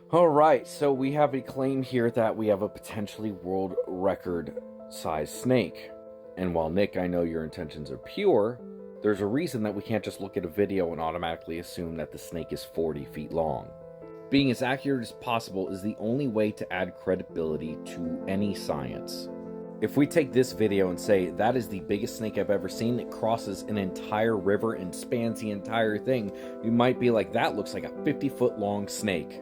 All right, so we have a claim here that we have a potentially world record size snake. And while Nick, I know your intentions are pure, there's a reason that we can't just look at a video and automatically assume that the snake is 40 feet long. Being as accurate as possible is the only way to add credibility to any science. If we take this video and say, that is the biggest snake I've ever seen, it crosses an entire river and spans the entire thing, you might be like, that looks like a 50-foot long snake.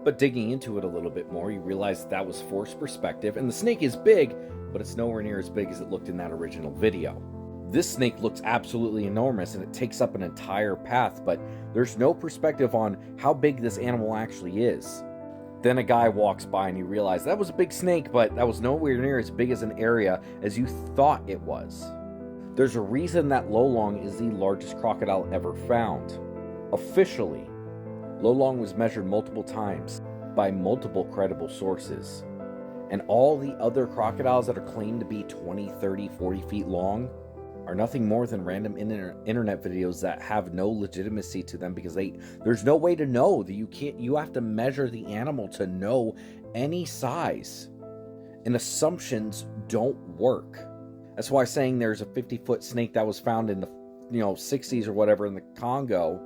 But digging into it a little bit more, you realize that was forced perspective, and the snake is big, but it's nowhere near as big as it looked in that original video. This snake looks absolutely enormous, and it takes up an entire path, but there's no perspective on how big this animal actually is. Then a guy walks by and you realize that was a big snake, but that was nowhere near as big as an area as you thought it was. There's a reason that Lolong is the largest crocodile ever found. Officially, Lolong was measured multiple times by multiple credible sources. And all the other crocodiles that are claimed to be 20, 30, 40 feet long are nothing more than random internet videos that have no legitimacy to them because there's no way to know that you have to measure the animal to know any size. And assumptions don't work. That's why saying there's a 50-foot snake that was found in the 60s or whatever in the Congo,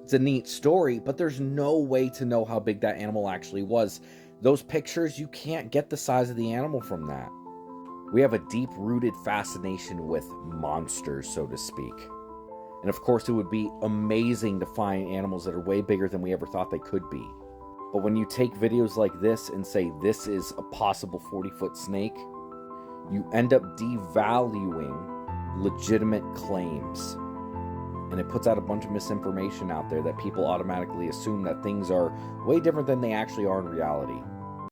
it's a neat story, but there's no way to know how big that animal actually was. Those pictures, you can't get the size of the animal from that. We have a deep-rooted fascination with monsters, so to speak. And of course, it would be amazing to find animals that are way bigger than we ever thought they could be. But when you take videos like this and say this is a possible 40-foot snake, you end up devaluing legitimate claims. And it puts out a bunch of misinformation out there that people automatically assume that things are way different than they actually are in reality.